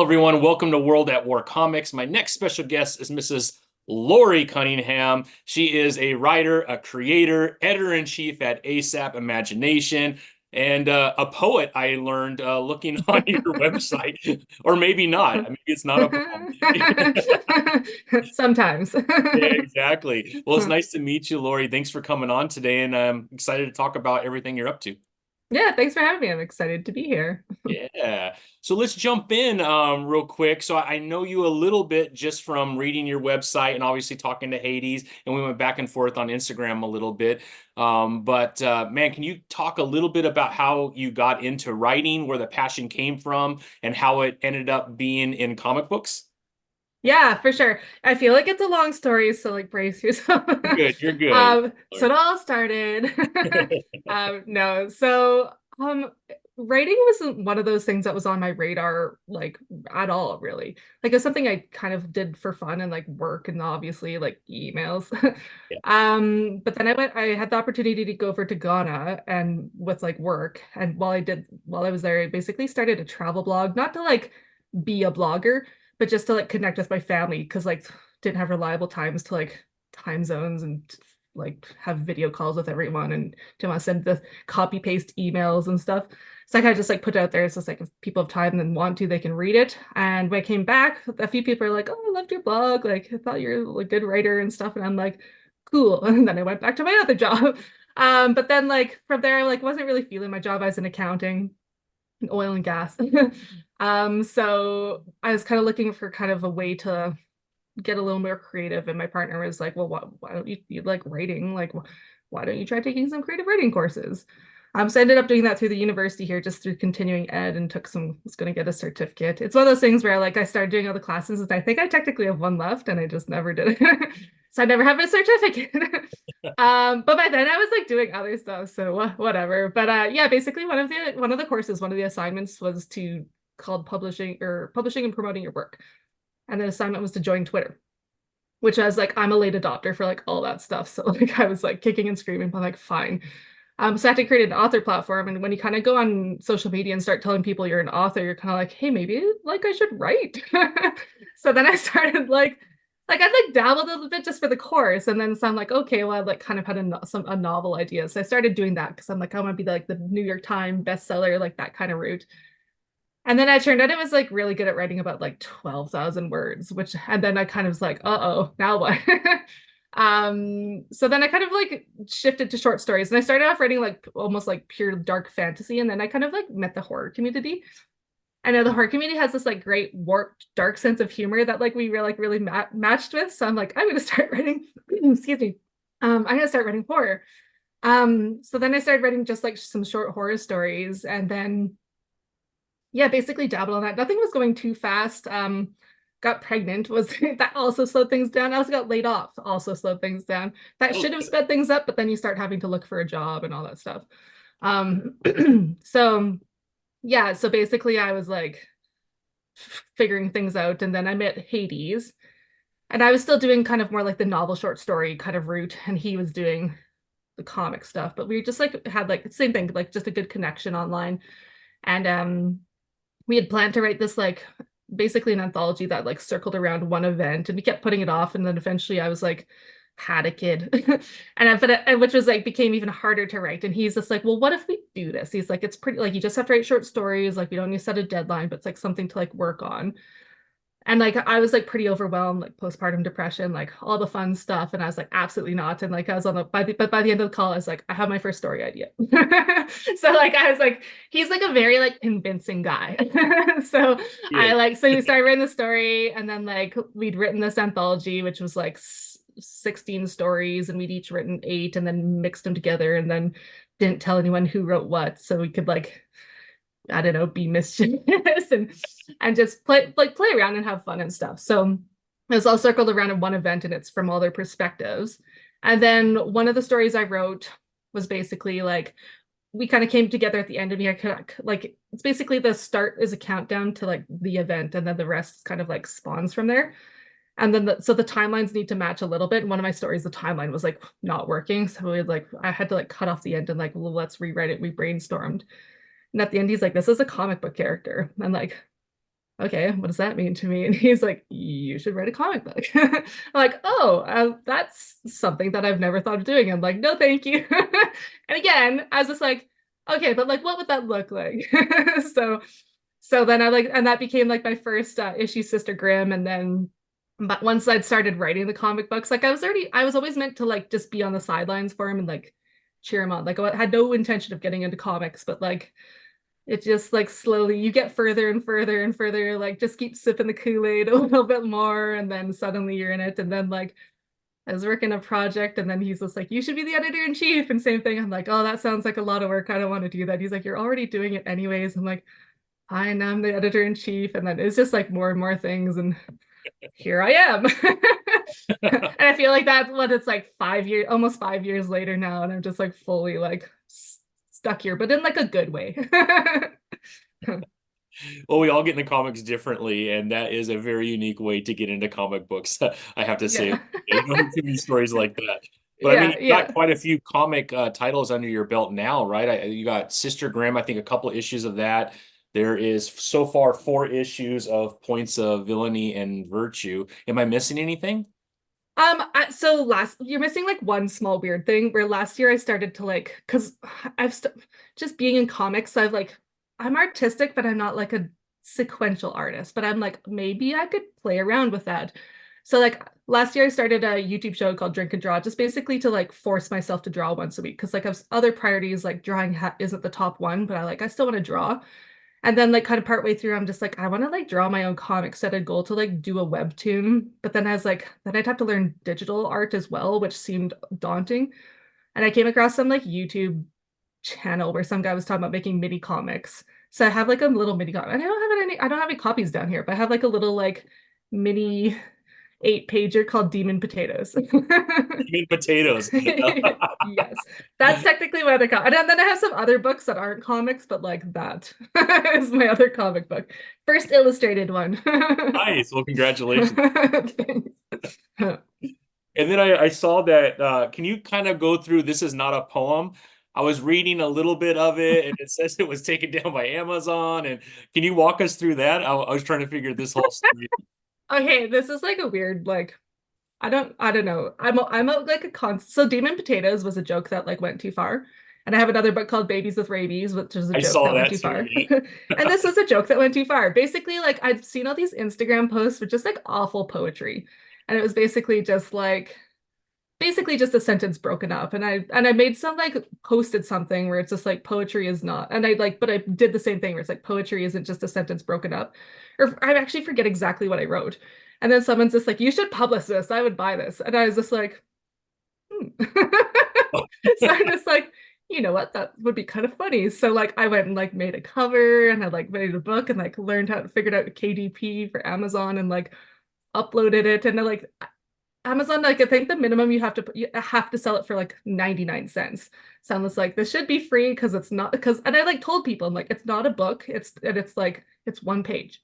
everyone. Welcome to World at War Comics. My next special guest is Mrs. Laurie Cunningham. She is a writer, a creator, editor-in-chief at ASAP Imagination, and a poet, I learned looking on your website. Or maybe not. Maybe it's not a poem. Sometimes. Yeah, exactly. Well, it's nice to meet you, Laurie. Thanks for coming on today, and I'm excited to talk about everything you're up to. Yeah, thanks for having me. I'm excited to be here. Yeah. So let's jump in real quick. So I know you a little bit just from reading your website and obviously talking to Hades, and we went back and forth on Instagram a little bit. But man, can you talk a little bit about how you got into writing, where the passion came from, and how it ended up being in comic books? Yeah, for sure. I feel like it's a long story, so like brace yourself. You're good. So it all started. No, so writing wasn't one of those things that was on my radar like at all, really. Like it's something I kind of did for fun and like work and obviously like emails. Yeah. But then I had the opportunity to go over to Ghana and with like work. And while I was there, I basically started a travel blog, not to like be a blogger but just to like connect with my family because like didn't have reliable times to like time zones and like have video calls with everyone and didn't want to send the copy paste emails and stuff. So I kind of just like put it out there. It's just like if people have time and want to, they can read it. And when I came back, a few people are like, "Oh, I loved your blog. Like I thought you're a good writer and stuff." And I'm like, "Cool." And then I went back to my other job. But then like from there, I like wasn't really feeling my job as in accounting oil and gas. So I was kind of looking for kind of a way to get a little more creative. And my partner was like, well, why don't you like writing? Like, why don't you try taking some creative writing courses? So I ended up doing that through the university here, just through continuing ed and was going to get a certificate. It's one of those things where like I started doing all the classes and I think I technically have one left and I just never did it. So I never have a certificate. But by then I was like doing other stuff, so whatever. But yeah, basically one of the courses, one of the assignments was to called publishing and promoting your work. And the assignment was to join Twitter, which I was like, I'm a late adopter for like all that stuff. So like I was like kicking and screaming, but like fine. So I had to create an author platform. And when you kind of go on social media and start telling people you're an author, you're kind of like, hey, maybe like I should write. So then I started like I'd like dabbled a little bit just for the course, and then some like okay, well I like kind of had a novel idea, so I started doing that because I'm like I want to be like the New York Times bestseller, like that kind of route. And then I turned out it was like really good at writing about like 12,000 words, which and then I kind of was like, uh-oh, now what? So then I kind of like shifted to short stories, and I started off writing like almost like pure dark fantasy, and then I kind of like met the horror community. I know the horror community has this like great warped dark sense of humor that like we were like really matched with. So I'm like, I'm gonna start writing, excuse me. I'm gonna start writing horror. So then I started writing just like some short horror stories, and then yeah, basically dabbled on that. Nothing was going too fast. Got pregnant was that also slowed things down. I also got laid off, also slowed things down. That should have Okay. sped things up, but then you start having to look for a job and all that stuff. Um, so yeah, so basically I was like figuring things out, and then I met Hades, and I was still doing kind of more like the novel short story kind of route, and he was doing the comic stuff, but we just like had like the same thing, like just a good connection online. And we had planned to write this like basically an anthology that like circled around one event, and we kept putting it off, and then eventually I was like had a kid and which was like became even harder to write. And he's just like, well, what if we do this? He's like, it's pretty like you just have to write short stories, like we don't need to set a deadline, but it's like something to like work on. And like I was like pretty overwhelmed, like postpartum depression, like all the fun stuff. And I was like, absolutely not. And like I was on the but by the end of the call, I was like, I have my first story idea. So like I was like, he's like a very like convincing guy. So Yeah. we started writing the story, and then like we'd written this anthology, which was like 16 stories, and we'd each written eight and then mixed them together, and then didn't tell anyone who wrote what. So we could like I don't know, be mischievous and just play around and have fun and stuff. So it was all circled around in one event, and it's from all their perspectives. And then one of the stories I wrote was basically like we kind of came together at the end, and we had like it's basically the start is a countdown to like the event, and then the rest kind of like spawns from there. And then so the timelines need to match a little bit. In one of my stories, the timeline was like not working, so we like I had to like cut off the end and like well, let's rewrite it. We brainstormed, and at the end, he's like, "This is a comic book character." I'm like, okay, what does that mean to me? And he's like, you should write a comic book. I'm like, oh, that's something that I've never thought of doing. I'm like, no, thank you. And again, I was just like, okay, but like, what would that look like? So, so then I like, and that became like my first issue, Sister Grimm. And then, but once I'd started writing the comic books, like I was always meant to like just be on the sidelines for him and like cheer him on. Like I had no intention of getting into comics, but like it just like slowly you get further and further and further, like just keep sipping the Kool-Aid a little bit more, and then suddenly you're in it. And then like I was working a project, and then he's just like, you should be the editor in chief. And same thing. I'm like, oh, that sounds like a lot of work. I don't want to do that. He's like, you're already doing it anyways. I'm like, fine, I'm the editor in chief. And then it's just like more and more things. And here I am. And I feel like that's what it's like 5 years, almost 5 years later now. And I'm just like fully like stuck here, but in like a good way. Well, we all get into comics differently, and that is a very unique way to get into comic books. I have to say, Yeah. you don't hear too many stories like that. But I mean, Yeah, you've got yeah. quite a few comic titles under your belt now, right? You got Sister Grimm, I think a couple issues of that. There is so far 4 issues of Points of Villainy and Virtue. Am I missing anything? So last you're missing like one small weird thing where last year I started to like because I've st just being in comics, I've like I'm artistic, but I'm not like a sequential artist. But I'm like maybe I could play around with that. So like last year I started a YouTube show called Drink and Draw, just basically to like force myself to draw once a week because like I've other priorities like drawing ha isn't the top one, but I still want to draw. And then like kind of partway through, I'm just like, I want to like draw my own comics. Set a goal to like do a webtoon. But then I was like, then I'd have to learn digital art as well, which seemed daunting. And I came across some like YouTube channel where some guy was talking about making mini comics. So I have like a little mini comic. And I don't have any copies down here, but I have like a little like mini 8 pager called Demon Potatoes. You mean potatoes. Yes, that's technically my other comic. And then I have some other books that aren't comics, but like that is my other comic book. First illustrated one. Nice. Well, congratulations. Thanks. And then I saw that. Can you kind of go through? This is not a poem. I was reading a little bit of it, and it says it was taken down by Amazon. And can you walk us through that? I was trying to figure this whole story. Okay, this is like a weird like I don't know. I'm a like a con so Demon Potatoes was a joke that like went too far. And I have another book called Babies with Rabies, which is a I joke saw that went that too too. far. Yeah. And this was a joke that went too far. Basically, like I'd seen all these Instagram posts with just like awful poetry. And it was basically just a sentence broken up. And I made some like posted something where it's just like poetry is not. And I like, but I did the same thing where it's like poetry isn't just a sentence broken up. Or I actually forget exactly what I wrote. And then someone's just like, you should publish this. I would buy this. And I was just like, hmm. So I'm just like, you know what? That would be kind of funny. So like I went and like made a cover and I like made a book and like learned how to figured out KDP for Amazon and like uploaded it. And then like Amazon, like I think the minimum you have to sell it for like 99 cents. So I'm just like, this should be free because it's not because and I like told people I'm like, it's not a book. It's like it's one page.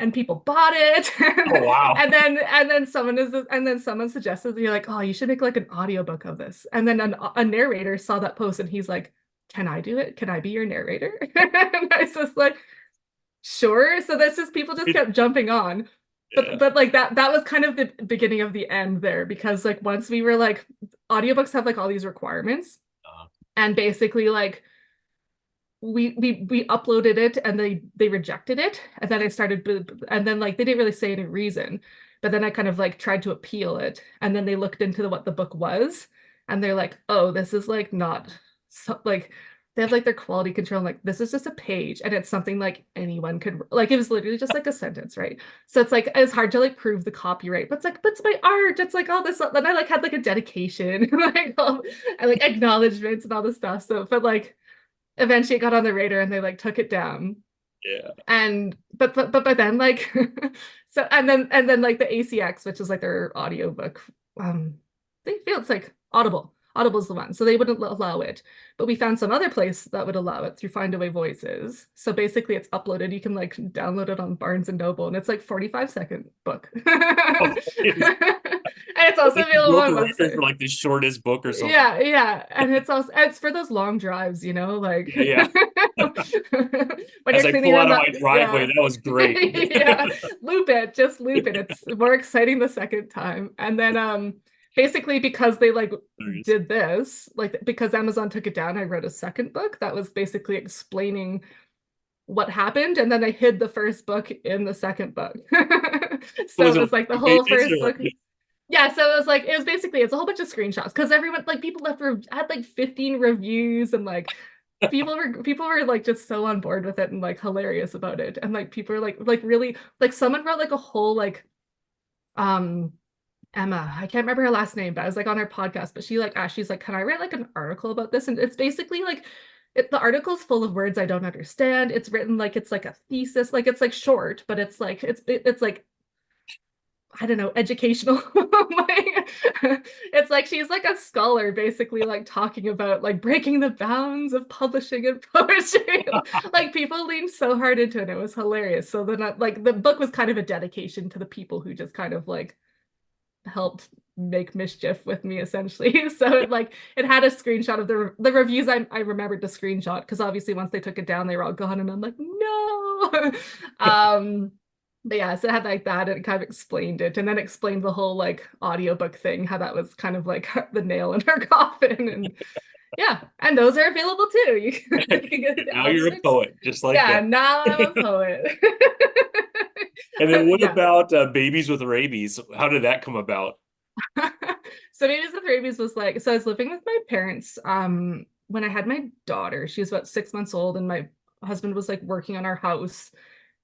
And people bought it. Oh wow. And then someone suggested you're like, oh, you should make like an audiobook of this. And then a narrator saw that post and he's like, can I do it? Can I be your narrator? And I was just like, sure. So that's just people just kept jumping on. Yeah. But like that was kind of the beginning of the end there because like once we were like audiobooks have like all these requirements Uh, and basically like we uploaded it and they rejected it and then I started and then like they didn't really say any reason but then I kind of like tried to appeal it and then they looked into what the book was and they're like oh this is like not so like they have like their quality control like this is just a page and it's something like anyone could like it was literally just like a sentence right so it's like it's hard to like prove the copyright but it's like but it's my art it's like all this then I like had like a dedication like and like acknowledgments and all this stuff so but like eventually it got on the radar and they like took it down yeah. and but then like so and then like the ACX which is like their audiobook they feel it's like Audible's the one, so they wouldn't allow it. But we found some other place that would allow it through Findaway Voices. So basically it's uploaded. You can like download it on Barnes and Noble, and it's like 45-second book. It's And it's also like you available broke a on record website. for like the shortest book or something. Yeah, yeah. And it's for those long drives, like Yeah, yeah. when As you're I cleaning pull out around of the, my driveway, yeah. that was great. Yeah. Loop it, just loop it. It's more exciting the second time. And then basically because they like Hilarious. did this, like because Amazon took it down, I wrote a second book that was basically explaining what happened, and then I hid the first book in the second book. So Was it it was like the like whole pages first or book. Yeah, so it was basically it's a whole bunch of screenshots because everyone like people had like 15 reviews, and like people were like just so on board with it and like hilarious about it, and like people are like really like someone wrote like a whole like um Emma, I can't remember her last name, but I was like on her podcast, but she like asked, she's like, can I write like an article about this? And it's basically like the article's full of words I don't understand. It's written like it's like a thesis, like it's like short, but it's like it's like I don't know, educational. Like, it's like she's like a scholar, basically, like talking about like breaking the bounds of publishing and poetry. Like people leaned so hard into it, it was hilarious. So then, like the book was kind of a dedication to the people who just kind of like helped make mischief with me, essentially. So it had a screenshot of the reviews. I remembered the screenshot because obviously once they took it down, they were all gone, and I'm like, no. But yeah, so it had like that, and it kind of explained it, and then explained the whole like audiobook thing, how that was kind of like the nail in her coffin. And yeah, and those are available too. You can get the Now you're a audiobooks. poet, just like Yeah, that. now I'm a poet. And then what Yeah. about Babies with Rabies? How did that come about? So Babies with Rabies was like, so I was living with my parents when I had my daughter. She was about 6 months old, and my husband was like working on our house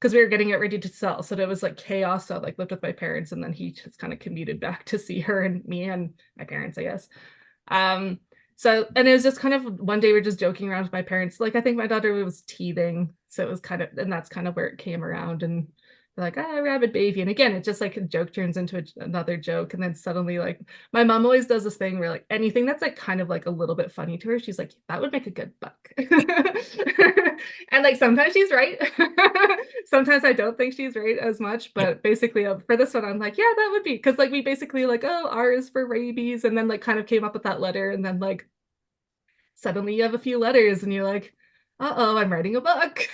because we were getting it ready to sell. So there was like chaos. So I like lived with my parents, and then he just kind of commuted back to see her and me and my parents, I guess. Um, so and it was just kind of one day we are just joking around with my parents. Like I think my daughter was teething. So it was kind of, and that's kind of where it came around. And they're like, ah, rabid baby. And again, it just like a joke turns into another joke. And then suddenly, like, my mom always does this thing where, like, anything that's like kind of like a little bit funny to her, she's like, that would make a good book. And like sometimes she's right. Sometimes I don't think she's right as much. But basically, for this one, I'm like, yeah, that would be. Because like we basically, like, oh, R is for rabies. And then like kind of came up with that letter. And then like suddenly you have a few letters and you're like, uh-oh, I'm writing a book.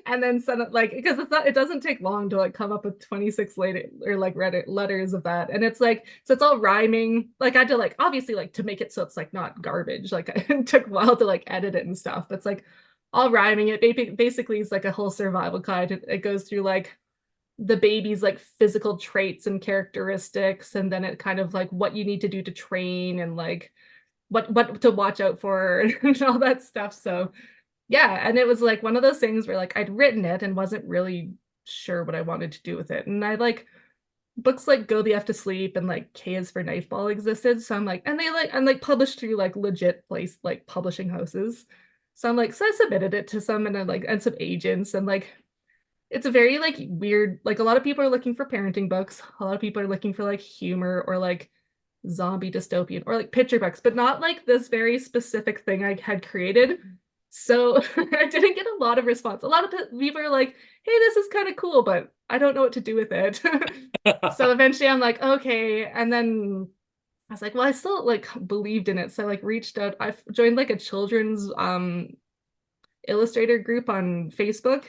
And then suddenly, like, because it doesn't take long to like come up with 26 later or like letters of that. And it's like, so it's all rhyming. Like I had to like obviously like to make it so it's like not garbage. Like it took a while to like edit it and stuff. But it's like all rhyming. It basically is like a whole survival guide. It goes through like the baby's like physical traits and characteristics, and then it kind of like what you need to do to train, and like what to watch out for and all that stuff. So yeah, and it was like one of those things where like I'd written it and wasn't really sure what I wanted to do with it. And I like books like Go the F to Sleep and like K is for Knife Ball existed. So I'm like, and they like and like published through like legit place like publishing houses. So I'm like, so I submitted it to some, and then like and some agents, and like it's a very like weird, like a lot of people are looking for parenting books, a lot of people are looking for like humor or like zombie dystopian or like picture books, but not like this very specific thing I had created. So I didn't get a lot of response. A lot of people are like, hey, this is kind of cool, but I don't know what to do with it. So eventually I'm like, okay. And then I was like, well, I still like believed in it. So I like reached out. I've joined like a children's illustrator group on Facebook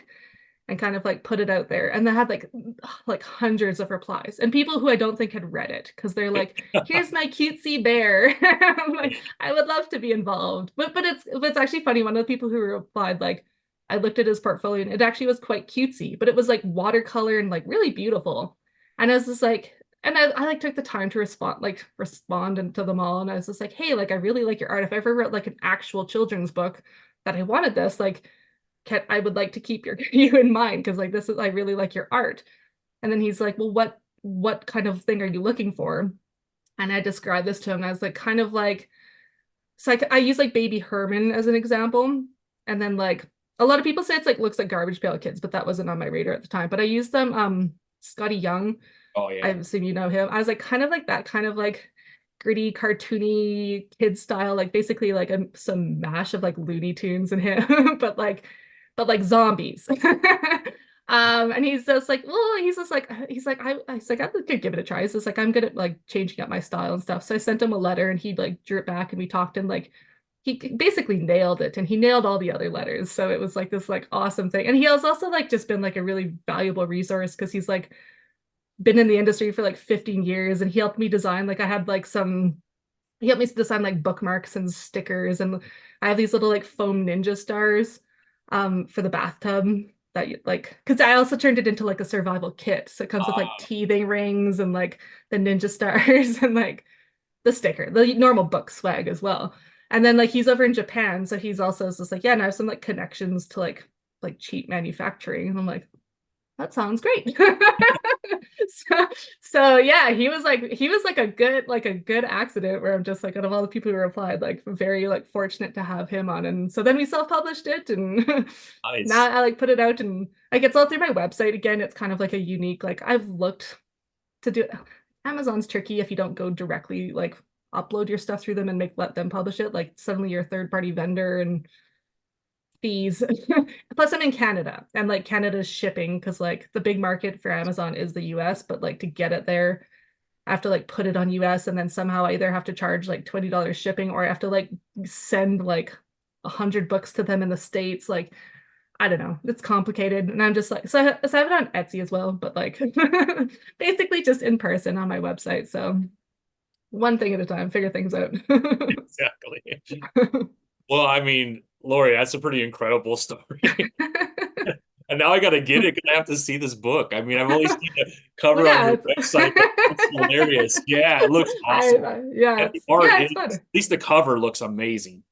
and kind of like put it out there, and they had like hundreds of replies, and people who I don't think had read it because they're like, here's my cutesy bear. I'm like, I would love to be involved, but it's actually funny. One of the people who replied, like, I looked at his portfolio and it actually was quite cutesy, but it was like watercolor and like really beautiful. And I was just like, and I like took the time to respond and to them all, and I was just like, hey, like I really like your art. If I ever wrote like an actual children's book that I wanted this, like I would like to keep you in mind because like this is I really like your art. And then he's like, well, what kind of thing are you looking for? And I described this to him as like kind of like, so I use like Baby Herman as an example, and then like a lot of people say it's like looks like Garbage Pail Kids, but that wasn't on my radar at the time. But I used them Scotty Young. Oh I yeah. assume you know him. I was like kind of like that kind of like gritty, cartoony, kid style, like basically like some mash of like Looney Tunes and him, but like zombies. And he's just like, well, he's like, I could give it a try. He's like, I'm good at like changing up my style and stuff. So I sent him a letter and he like drew it back and we talked and like he basically nailed it and he nailed all the other letters. So it was like this like awesome thing. And he has also like just been like a really valuable resource because he's like been in the industry for like 15 years and he helped me design like I had like some he helped me design like bookmarks and stickers and I have these little like foam ninja stars for the bathtub that you like because I also turned it into like a survival kit. So it comes with like teething rings and like the ninja stars and like the sticker, the normal book swag as well. And then like he's over in Japan, so he's also just like, yeah, and I have some like connections to like cheap manufacturing. And I'm like, that sounds great. so, so yeah, he was like a good accident where I'm just like out of all the people who replied, like very like fortunate to have him on. And so then we self-published it and now Nice. I like put it out and like it's all through my website. Again, it's kind of like a unique, like I've looked to do Amazon's tricky if you don't go directly like upload your stuff through them and make let them publish it. Like suddenly you're a third party vendor and fees. Plus, I'm in Canada and like Canada's shipping because like the big market for Amazon is the US, but like to get it there, I have to like put it on US and then somehow I either have to charge like $20 shipping or I have to like send like 100 books to them in the States. Like, I don't know, it's complicated. And I'm just like, so I have it on Etsy as well, but like basically just in person on my website. So one thing at a time, figure things out. Exactly. Well, I mean, Laurie, that's a pretty incredible story. And now I gotta get it because I have to see this book. I mean, I've only seen the Well, cover on yeah, your it's website, but it's hilarious. Yeah, it looks awesome. yeah, And the art, it's at fun. least the cover looks amazing.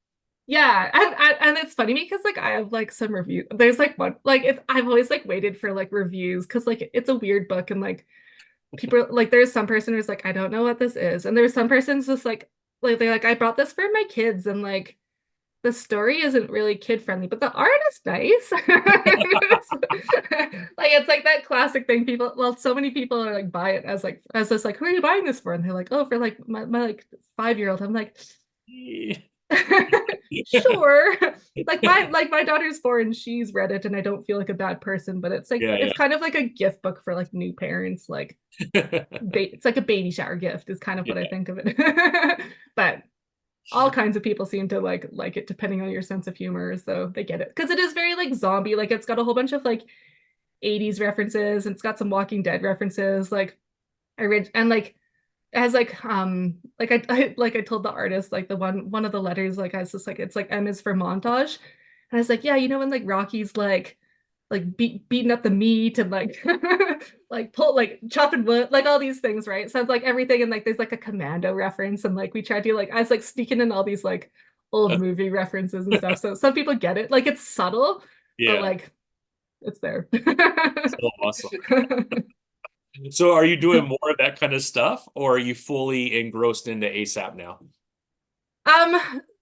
Yeah, and it's funny because like I have like some review. There's like one like if I've always like waited for like reviews because like it's a weird book and like people like there's some person who's like I don't know what this is and there's some person's just like they're like I brought this for my kids and like the story isn't really kid friendly, but the art is nice. Like it's like that classic thing. People, well, so many people are like buy it as like as this like, who are you buying this for? And they're like, oh, for like my like 5 year old. I'm like, sure. Like my daughter's 4 and she's read it, and I don't feel like a bad person, but it's like Yeah, it's kind of like a gift book for like new parents. Like yeah. it's like a baby shower gift is kind of what I Yeah. think of it. But all kinds of people seem to like it depending on your sense of humor, so they get it because it is very like zombie. Like it's got a whole bunch of like 80s references and it's got some Walking Dead references. Like I read and like it has like I told the artist like the one of the letters like I was just like it's like M is for montage. And I was like, yeah, you know when like Rocky's like beating up the meat and like like pull like chopping wood like all these things, right? So it's like everything and like there's like a commando reference and like we tried to like I was like sneaking in all these like old movie references and stuff. So some people get it. Like it's subtle, but Yeah, like it's there. so awesome. So are you doing more of that kind of stuff, or are you fully engrossed into ASAP now?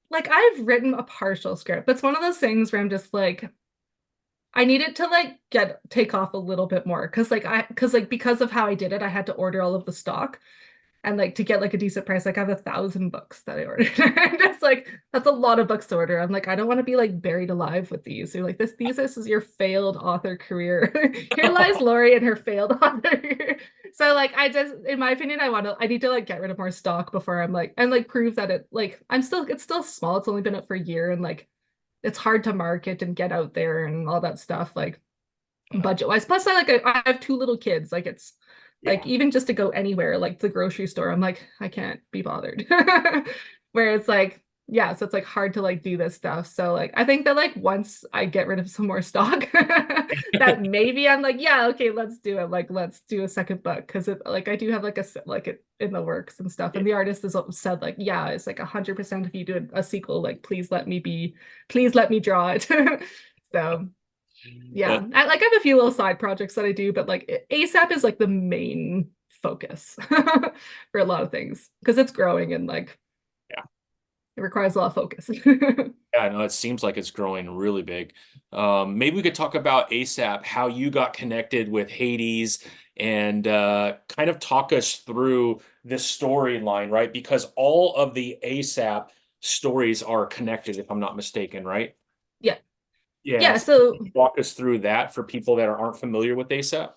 Like I've written a partial script, but it's one of those things where I'm just like I needed to like get take off a little bit more because like because of how I did it, I had to order all of the stock and like to get like a decent price. Like I have 1,000 books that I ordered. And it's like that's a lot of books to order. I'm like, I don't want to be like buried alive with these. You're like this thesis is your failed author career. Here lies Laurie and her failed author. So like I just in my opinion, I need to like get rid of more stock before I'm like and like prove that it like it's still small. It's only been up for a year and like it's hard to market and get out there and all that stuff like budget wise. Plus, I have 2 little kids. Like it's like Yeah. even just to go anywhere, like the grocery store, I'm like I can't be bothered. Where it's like yeah, so it's like hard to like do this stuff. So like I think that like once I get rid of some more stock, that maybe I'm like yeah okay let's do it. Like let's do a second book because it like I do have like like it in the works and stuff. Yeah. And the artist has said like yeah it's like 100% if you do a sequel like please let me draw it. So yeah, That, like I have a few little side projects that I do, but like ASAP is like the main focus for a lot of things because it's growing and like yeah. it requires a lot of focus. Yeah, I know it seems like it's growing really big. Maybe we could talk about ASAP, how you got connected with Hades and kind of talk us through this storyline, right? Because all of the ASAP stories are connected, if I'm not mistaken, right? Yeah. Yeah, Yes. so Walk us through that for people that aren't familiar with ASAP.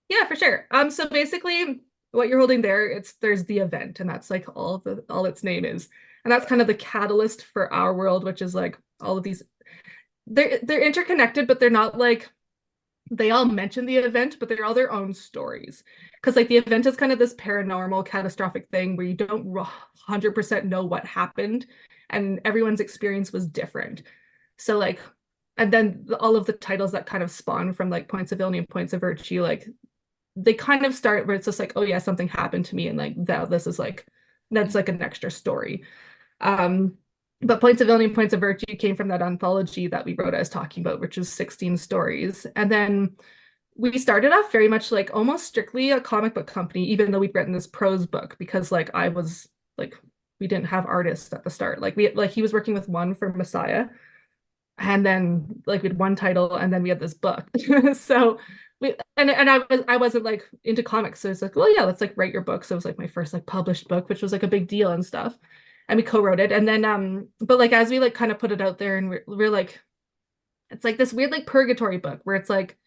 yeah, for sure. So basically what you're holding there, there's the event, and that's like all its name is. And that's kind of the catalyst for our world, which is like all of these they're interconnected, but they're not like they all mention the event, but they're all their own stories. Because like the event is kind of this paranormal, catastrophic thing where you don't 100% know what happened, and everyone's experience was different. So like, and then all of the titles that kind of spawn from like Points of Villainy and Points of Virtue, like they kind of start where it's just like, oh yeah, something happened to me, and like that this is like that's like an extra story. Um, but Points of Villainy and Points of Virtue came from that anthology that we wrote, I was talking about, which was 16 stories. And then we started off very much like almost strictly a comic book company, even though we'd written this prose book, because like I was like, we didn't have artists at the start. Like he was working with one for Messiah, and then like we had one title, and then we had this book. So and I wasn't like into comics, so it's like, well yeah, let's like write your book. So it was like my first like published book, which was like a big deal and stuff. And we co-wrote it. And then but like as we like kind of put it out there, and we're like, it's like this weird like purgatory book where it's like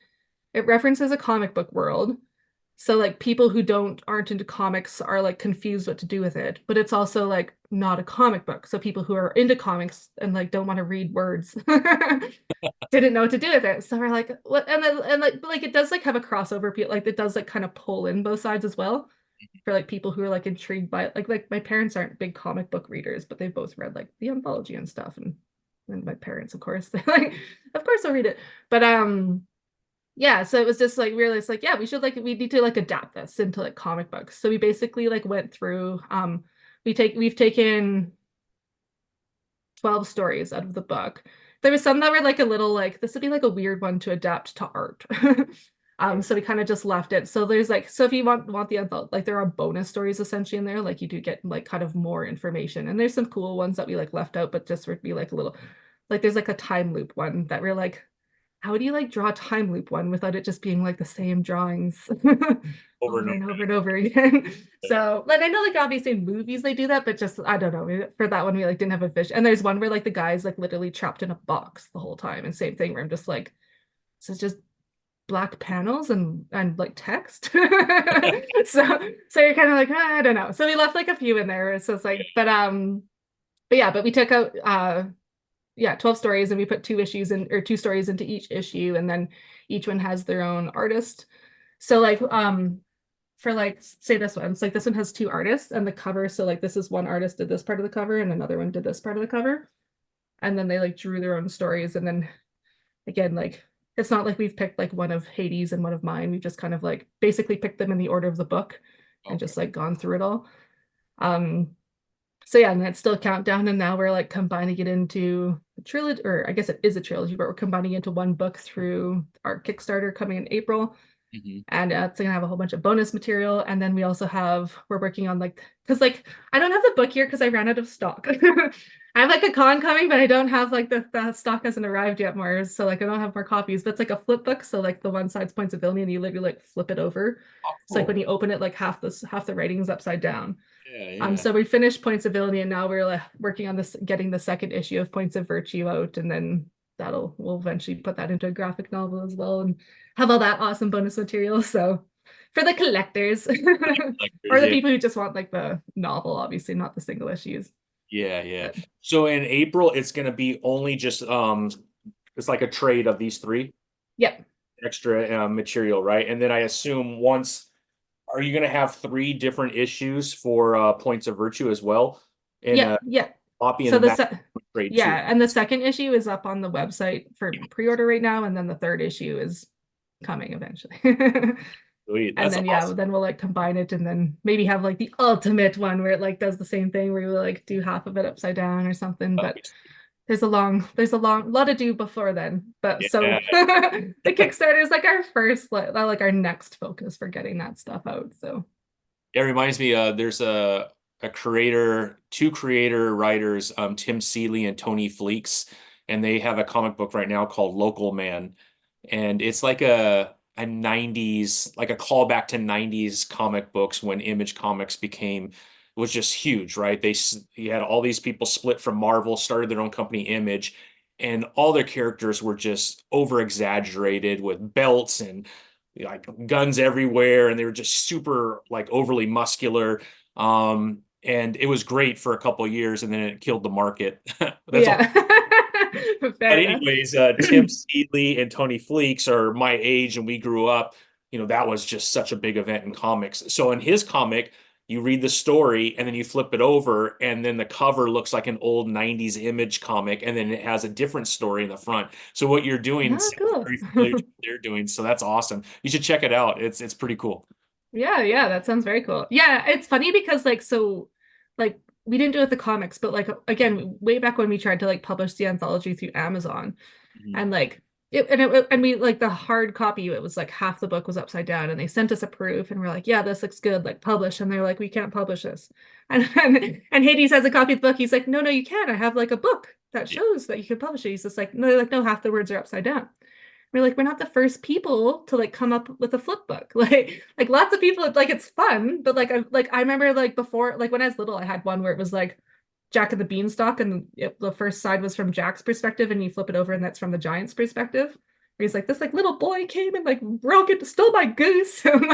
it references a comic book world. So like people who aren't into comics are like confused what to do with it, but it's also like not a comic book. So people who are into comics and like don't want to read words didn't know what to do with it. So we're like, what? And then and like it does like have a crossover. Like it does like kind of pull in both sides as well for like people who are like intrigued by it. Like my parents aren't big comic book readers, but they've both read like the anthology and stuff. And my parents, of course, they're like, of course they'll read it. But yeah, so it was just like we realized like, yeah, we need to like adapt this into like comic books. So we basically like went through we've taken 12 stories out of the book. There was some that were like a little like this would be like a weird one to adapt to art. So we kind of just left it. So there's like, so if you want the anthology, like there are bonus stories essentially in there, like you do get like kind of more information. And there's some cool ones that we like left out, but just would be like a little like there's like a time loop one that we're like, how do you like draw a time loop one without it just being like the same drawings Over and over and over and over again? So, like I know like obviously in movies they do that, but just I don't know. For that one we like didn't have a fish. And there's one where like the guy's like literally trapped in a box the whole time. And same thing where I'm just like, this is just black panels and like text. So you're kind of like, I don't know. So we left like a few in there. So it's like, but yeah, but we took out yeah, 12 stories, and we put two issues in or two stories into each issue, and then each one has their own artist. So like for like say this one, it's like this one has two artists and the cover. So like this is one artist did this part of the cover and another one did this part of the cover. And then they like drew their own stories. And then again, like it's not like we've picked like one of Hades and one of mine. We've just kind of like basically picked them in the order of the book and okay. just like gone through it all. Um so yeah, and it's still a countdown, and now we're like combining it into a trilogy, or I guess it is a trilogy, but we're combining it into one book through our Kickstarter coming in April. Mhm. And it's gonna have a whole bunch of bonus material. And then we also we're working on like, because like I don't have the book here because I ran out of stock. I have like a con coming, but I don't have like the stock hasn't arrived yet, Mars. So like I don't have more copies, but it's like a flip book. So like the one side's Points of Villainy and you literally like flip it over. Oh, So like when cool. you open it, like half the writing is upside down. Yeah, yeah. So we finished Points of Villainy, and now we're like working on this, getting the second issue of Points of Virtue out, and then we'll eventually put that into a graphic novel as well, and have all that awesome bonus material. So for the collectors, Like, or the yeah, people who just want like the novel, obviously not the single issues. yeah, yeah. But So in April, it's gonna be only just it's like a trade of these three yeah, extra material, right? And then I assume once, are you gonna have three different issues for Points of Virtue as well? And yeah, yeah. copy, and So then that trade too. yeah, and the second issue is up on the website for pre-order right now, and then the third issue is coming eventually. Sweet. And That's then yeah, awesome. then we'll like combine it and then maybe have like the ultimate one where it like does the same thing where we like do half of it upside down or something. That'll But be sweet. there's a long lot to do before then. But Yeah. so the Kickstarter is like our first like our next focus for getting that stuff out. So It reminds me, there's a creator, two creator writers, Tim Seeley and Tony Fleeks, and they have a comic book right now called Local Man. And it's like a 90s, like a callback to 90s comic books when Image Comics became was just huge, right? You had all these people split from Marvel, started their own company, Image, and all their characters were just over exaggerated with belts and like guns everywhere, and they were just super like overly muscular. And it was great for a couple of years, and then it killed the market. That's all. Yeah. But Fair enough. anyways, Tim Seeley and Tony Fleecs are my age, and we grew up. That was just such a big event in comics. So in his comic, you read the story and then you flip it over, and then the cover looks like an old 90s Image comic, and then it has a different story in the front. So what you're doing Oh, sounds cool. very familiar to what they're doing. So that's awesome. You should check it out. It's pretty cool. Yeah, yeah, that sounds very cool. Yeah, it's funny because like we didn't do it with the comics, but like again, way back when we tried to like publish the anthology through Amazon, Mhm. and like and we like the hard copy, it was like half the book was upside down, and they sent us a proof, and we're like, yeah, this looks good, like publish, and they're like, we can't publish this, and Hades has a copy of the book. He's like, no, no, you can. I have like a book that Yeah, shows that you can publish it. He's just like, no, they're like, no, half the words are upside down. We're like, we're not the first people to like come up with a flip book. Like lots of people like it's fun, but I remember like before, like when I was little, I had one where it was like Jack of the Beanstalk, and the first side was from Jack's perspective, and you flip it over, and that's from the giant's perspective. Where he's like, this like little boy came and like broke it, stole my goose, and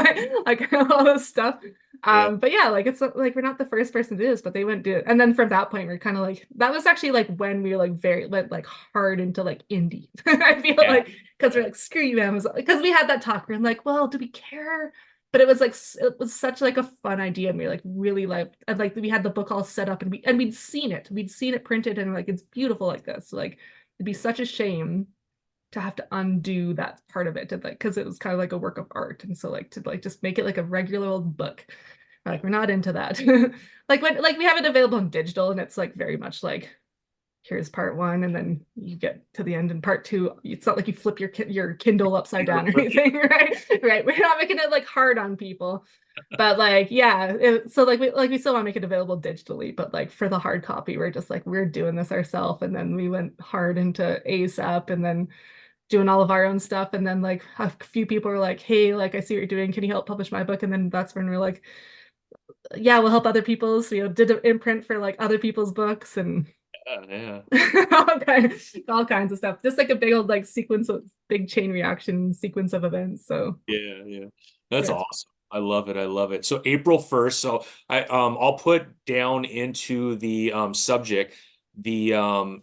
like all this stuff. yeah, But yeah, like it's like we're not the first person to do this, but they wouldn't do it. And then from that point, we're kind of like that was actually like when we were like very went like hard into like indie. I feel yeah, like because we're like screw you Amazon, because we had that talk where I'm like, well, do we care? But it was like it was such like a fun idea, and we like really like and like we had the book all set up, and we'd seen it printed, and like it's beautiful like this. So, like it'd be such a shame to have to undo that part of it, and like because it was kind of like a work of art, and so like to like just make it like a regular old book. Like we're not into that. Like when like we have it available in digital, and it's like very much like here's part one, and then you get to the end in part two. It's not like you flip your Kindle upside down or anything, right? Right. We're not making it like hard on people. But like, yeah, so like we still want to make it available digitally, but like for the hard copy, we're just like we're doing this ourselves. And then we went hard into ASAP, and then doing all of our own stuff. And then like a few people were like, hey, like I see what you're doing. Can you help publish my book? And then that's when we're like, yeah, we'll help other people's. So, did an imprint for like other people's books, and yeah, all kinds of stuff. Just like a big old like sequence of big chain reaction sequence of events. So yeah, yeah. That's yeah, awesome. I love it. I love it. So April 1st. So I'll put down into the subject the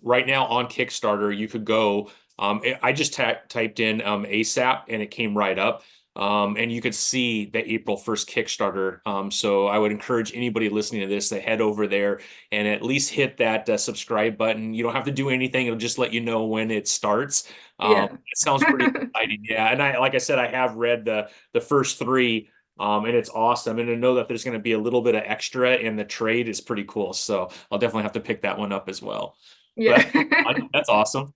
right now on Kickstarter you could go I just typed in ASAP and it came right up. And you could see the April 1st Kickstarter. So I would encourage anybody listening to this to head over there and at least hit that subscribe button. You don't have to do anything. It'll just let you know when it starts. yeah. It sounds pretty exciting. Yeah. And like I said, I have read the first three. And it's awesome. And to know that there's going to be a little bit of extra in the trade is pretty cool. So I'll definitely have to pick that one up as well. Yeah. But that's fun. That's awesome.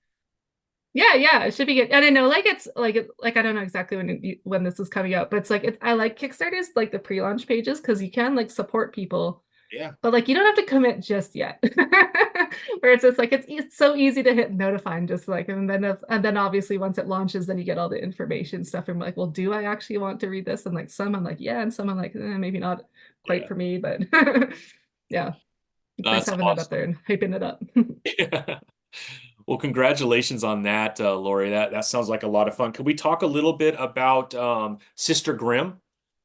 Yeah, yeah, it should be good. And I know like it's like I don't know exactly when this is coming out, but it's like I like Kickstarters like the pre-launch pages because you can like support people, Yeah. but like you don't have to commit just yet. Where it's just like it's so easy to hit notify and just like and then obviously once it launches, then you get all the information stuff and like, well, do I actually want to read this? And like some I'm like, yeah, and some I'm like, maybe not quite Yeah. for me, but yeah, it's nice That's having it up awesome. there and hyping it up. Yeah. Well, congratulations on that, Lori. That sounds like a lot of fun. Could we talk a little bit about Sister Grimm?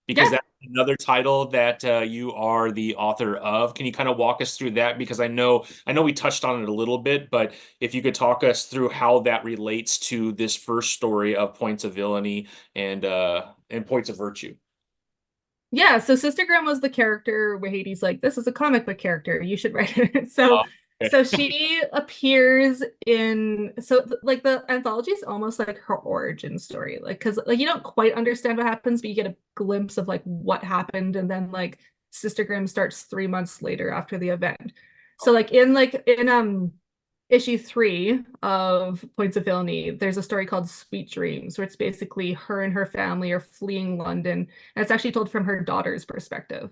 Because Yeah. that's another title that you are the author of. Can you kind of walk us through that? Because I know we touched on it a little bit, but if you could talk us through how that relates to this first story of Points of Villainy and Points of Virtue. Yeah, so Sister Grimm was the character where Hades like, this is a comic book character. You should write it. So Uh, so she appears in like the anthology is almost like her origin story. Like because like you don't quite understand what happens, but you get a glimpse of like what happened, and then like Sister Grimm starts 3 months later after the event. So like in issue 3 of Points of Villainy, there's a story called Sweet Dreams, where it's basically her and her family are fleeing London, and it's actually told from her daughter's perspective.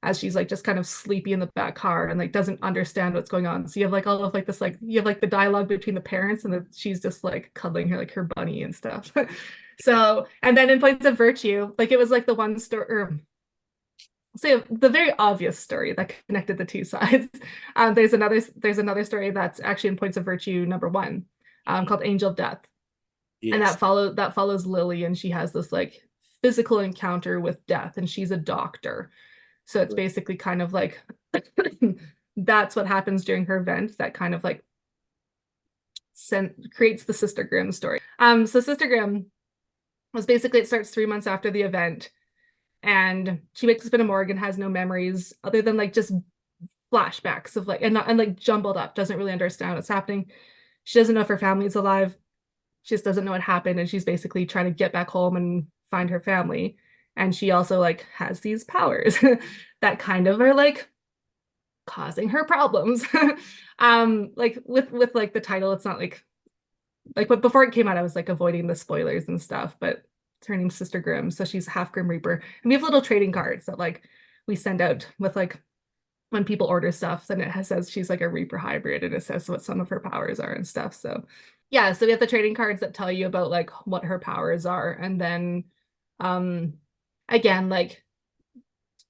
as she's like just kind of sleepy in the back car and like doesn't understand what's going on. So you have like all of like this like you have like the dialogue between the parents and she's just like cuddling her like her bunny and stuff. So and then in Points of Virtue, like it was like the one story or say the very obvious story that connected the two sides. There's another story that's actually in Points of Virtue #1, called Angel of Death, and Yes. that follows Lily, and she has this like physical encounter with death, and she's a doctor. So it's basically kind of like that's what happens during her event that kind of like creates the Sister Grimm story. So Sister Grimm was basically it starts 3 months after the event, and she wakes up in a morgue and has no memories other than like just flashbacks of like and like jumbled up, doesn't really understand what's happening. She doesn't know if her family's alive. She just doesn't know what happened, and she's basically trying to get back home and find her family. And she also like has these powers that kind of are like causing her problems. Like with like the title, it's not like but before it came out, I was like avoiding the spoilers and stuff, but it's her name's Sister Grimm, so she's half Grim Reaper. And we have little trading cards that like we send out with like when people order stuff, then says she's like a Reaper hybrid and it says what some of her powers are and stuff. So yeah, so we have the trading cards that tell you about like what her powers are. And then um again, like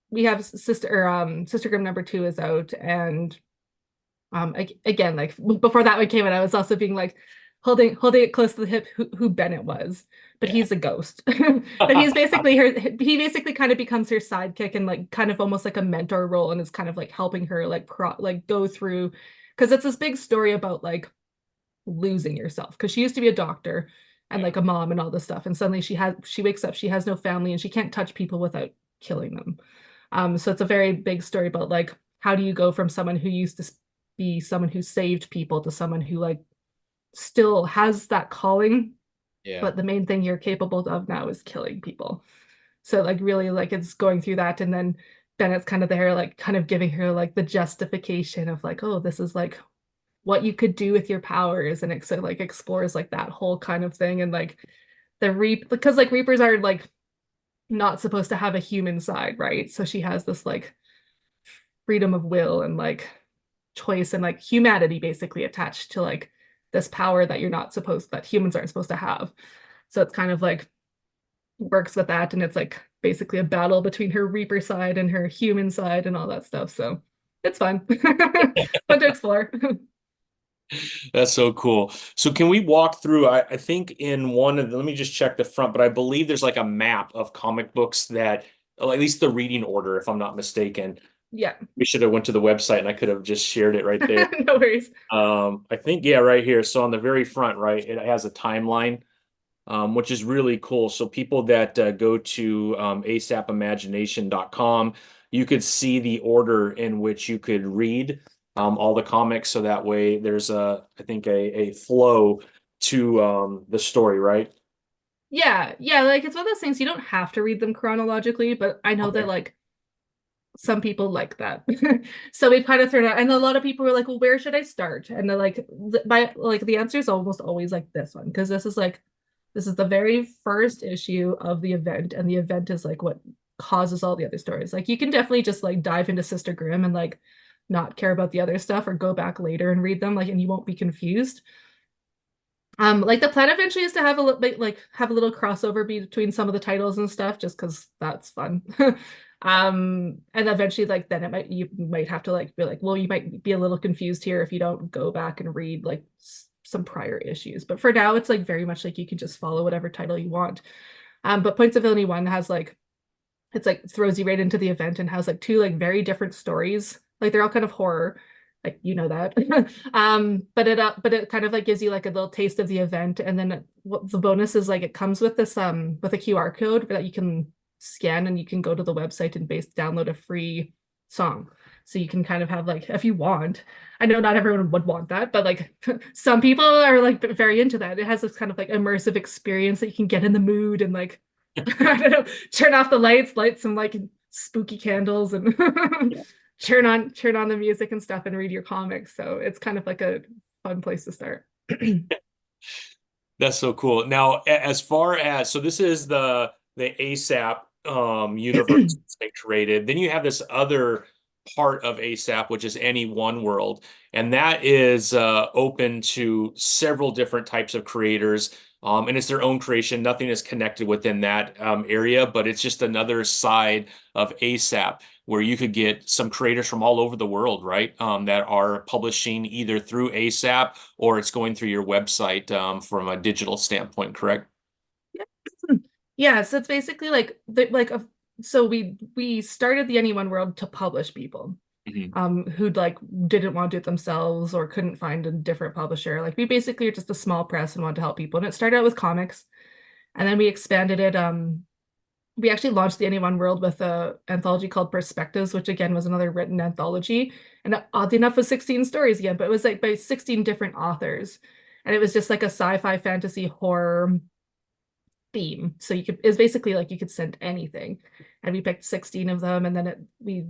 we have Sister Grimm #2 is out, and again, like before that one came out, I was also being like holding it close to the hip who Bennett was, but Yeah. he's a ghost. But he's basically he basically kind of becomes her sidekick and like kind of almost like a mentor role, and is kind of like helping her like go through, because it's this big story about like losing yourself, because she used to be a doctor and Yeah. like a mom and all this stuff, and suddenly she wakes up, she has no family, and she can't touch people without killing them. So it's a very big story about like how do you go from someone who used to be someone who saved people to someone who like still has that calling, Yeah. but the main thing you're capable of now is killing people. So like really like it's going through that, and then Bennett's kind of there like kind of giving her like the justification of like, oh, this is like what you could do with your powers, and it so like explores like that whole kind of thing, and like the reap because like Reapers are like not supposed to have a human side, right? So she has this like freedom of will and like choice and like humanity basically attached to like this power that you're not supposed that humans aren't supposed to have. So it's kind of like works with that, and it's like basically a battle between her Reaper side and her human side and all that stuff. So it's fun. Fun to explore. That's so cool. So can we walk through? I think in one of the, let me just check the front, but I believe there's like a map of comic books that, or at least the reading order, if I'm not mistaken. Yeah. We should have went to the website and I could have just shared it right there. No worries. I think, yeah, right here. So on the very front, right, it has a timeline, which is really cool. So people that go to asapimagination.com, you could see the order in which you could read all the comics. So that way there's I think a flow to the story, right? Yeah, yeah, like it's one of those things you don't have to read them chronologically, but I know that Okay. like some people like that. So we've kind of thrown out, and a lot of people were like, well, where should I start? And they're like, by like the answer is almost always like this one, because this is the very first issue of the event, and the event is like what causes all the other stories. Like you can definitely just like dive into Sister Grimm and like not care about the other stuff or go back later and read them, like, and you won't be confused. Like the plan eventually is to have a like have a little crossover between some of the titles and stuff, just because that's fun. And eventually, like then you might have to like be like, well, you might be a little confused here if you don't go back and read like some prior issues. But for now, it's like very much like you can just follow whatever title you want. But Points of Villainy 1 has like it's like throws you right into the event and has like two like very different stories. Like they're all kind of horror, like you know that. But it kind of like gives you like a little taste of the event, and then what the bonus is like it comes with this with a QR code that you can scan, and you can go to the website and download a free song. So you can kind of have like if you want. I know not everyone would want that, but like some people are like very into that. It has this kind of like immersive experience that you can get in the mood and like I don't know, turn off the lights, light some like spooky candles, and turn on the music and stuff, and read your comics. So it's kind of like a fun place to start. That's so cool. Now, as far as so this is the ASAP universe that's been created. Then you have this other part of ASAP, which is any one world, and that is open to several different types of creators. And it's their own creation. Nothing is connected within that area, but it's just another side of ASAP where you could get some creators from all over the world, right? That are publishing either through ASAP or it's going through your website from a digital standpoint, correct? Yeah, so it's basically like so we started the Anyone World to publish people Hmm. who'd like didn't want to do it themselves or couldn't find a different publisher. Like we basically are just a small press and wanted to help people. And it started out with comics, and then we expanded it. We actually launched the Anyone World with a anthology called Perspectives, which again was another written anthology. And oddly enough was 16 stories again, but it was like by 16 different authors. And it was just like a sci-fi fantasy horror theme. So it's basically like you could send anything. And we picked 16 of them, and then we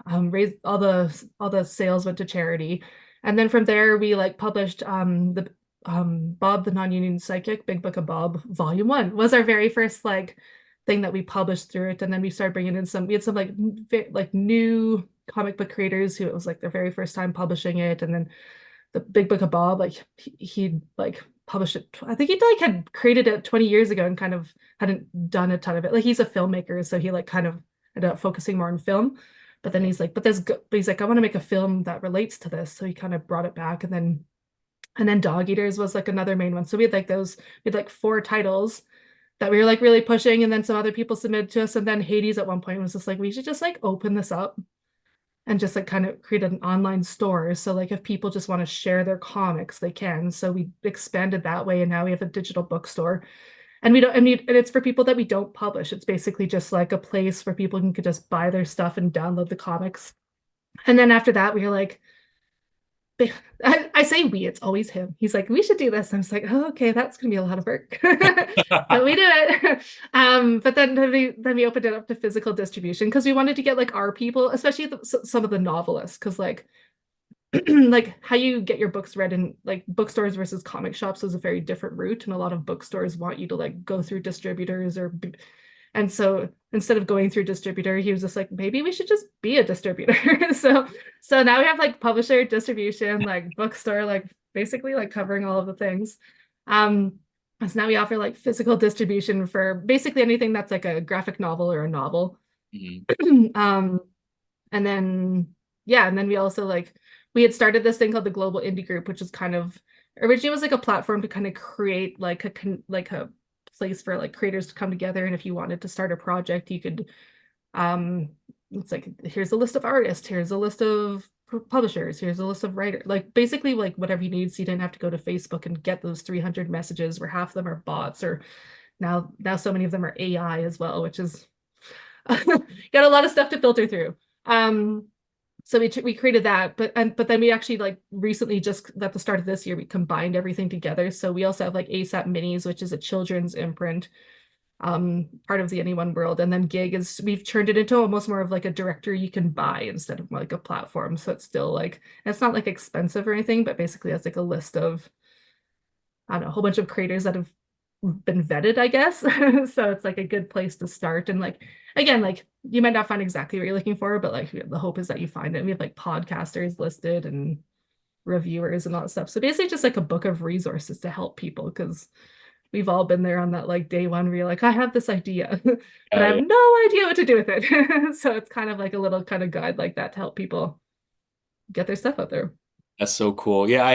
raised all the sales went to charity. And then from there we like published the Bob the Non-Union Psychic, Big Book of Bob, Volume 1 was our very first like thing that we published through it. And then we started bringing in we had some like new comic book creators who it was like their very first time publishing it. And then the Big Book of Bob, like he like published it. I think he like had created it 20 years ago and kind of hadn't done a ton of it. Like he's a filmmaker, so he like kind of ended up focusing more on film. But then he's like, but he's like, I want to make a film that relates to this. So he kind of brought it back, and then Dog Eaters was like another main one. So we had like four titles that we were like really pushing, and then some other people submitted to us, and then Hades at one point was just like, we should just like open this up and just like kind of create an online store. So like if people just want to share their comics, they can. So we expanded that way, and now we have a digital bookstore. And we don't, and it's for people that we don't publish. It's basically just like a place where people can could just buy their stuff and download the comics. And then after that, we were like, I say we, it's always him. He's like, we should do this. I was like, oh, okay, that's gonna be a lot of work. But we do it. But then we opened it up to physical distribution because we wanted to get like our people, especially some of the novelists, because like like how you get your books read in like bookstores versus comic shops is a very different route, and a lot of bookstores want you to like go through distributors and so instead of going through distributor, he was just like, maybe we should just be a distributor. So now we have like publisher, distribution, like bookstore, like basically like covering all of the things. Um, so now we offer like physical distribution for basically anything that's like a graphic novel or a novel. Hmm. Um, and then yeah, and then we also like we had started this thing called the Global Indie Group, which is kind of originally was like a platform to kind of create like a place for like creators to come together. And if you wanted to start a project, you could it's like here's a list of artists, here's a list of publishers, here's a list of writers, like basically like whatever you need. So you didn't have to go to Facebook and get those 300 messages where half of them are bots, or now so many of them are AI as well, which is got a lot of stuff to filter through. Um, so we created that, but then we actually like recently just at the start of this year we combined everything together. So we also have like ASAP Minis, which is a children's imprint, part of the Anyone World, and then Gig is we've turned it into almost more of like a directory you can buy instead of like a platform. So it's still like it's not like expensive or anything, but basically it's like a list of I don't know a whole bunch of creators that have been vetted, I guess. So it's like a good place to start. And like again, like you might not find exactly what you're looking for, but like the hope is that you find it. And we have like podcasters listed and reviewers and all that stuff. So basically just like a book of resources to help people because we've all been there on that like day one where you're like, I have this idea, but I have Yeah, no idea what to do with it. So it's kind of like a little kind of guide like that to help people get their stuff out there. that's so cool. Yeah,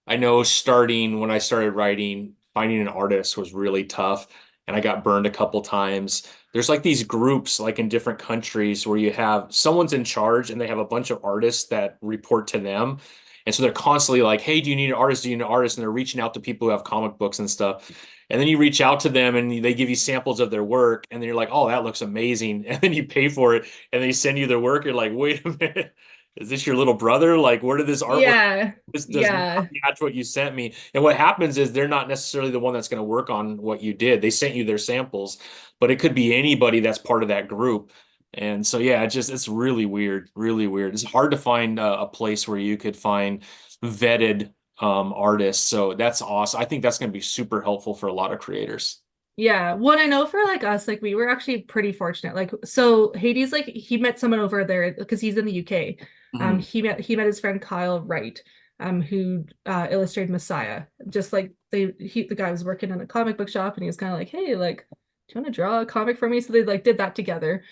I know starting when I started writing, finding an artist was really tough, and I got burned a couple times. There's like these groups like in different countries where you have someone's in charge and they have a bunch of artists that report to them. And so they're constantly like, "Hey, do you need an artist? Do you need an artist?" And they're reaching out to people who have comic books and stuff. And then you reach out to them and they give you samples of their work, and then you're like, "Oh, that looks amazing." And then you pay for it, and they send you their work. You're like, "Wait a minute. Is this your little brother? Like, where did this artwork Yeah. this does not Yeah. match what you sent me." And what happens is they're not necessarily the one that's going to work on what you did. They sent you their samples, but it could be anybody that's part of that group. And so, yeah, it's really weird, really weird. It's hard to find a place where you could find vetted artists. So that's awesome. I think that's going to be super helpful for a lot of creators. Yeah, what I know for like us, like we were actually pretty fortunate. Like, so Hades, like he met someone over there because he's in the UK. Mhm. He met his friend Kyle Wright, who illustrated Messiah. Just like the guy was working in a comic book shop, and he was kind of like, hey, like, do you want to draw a comic for me? So they like did that together.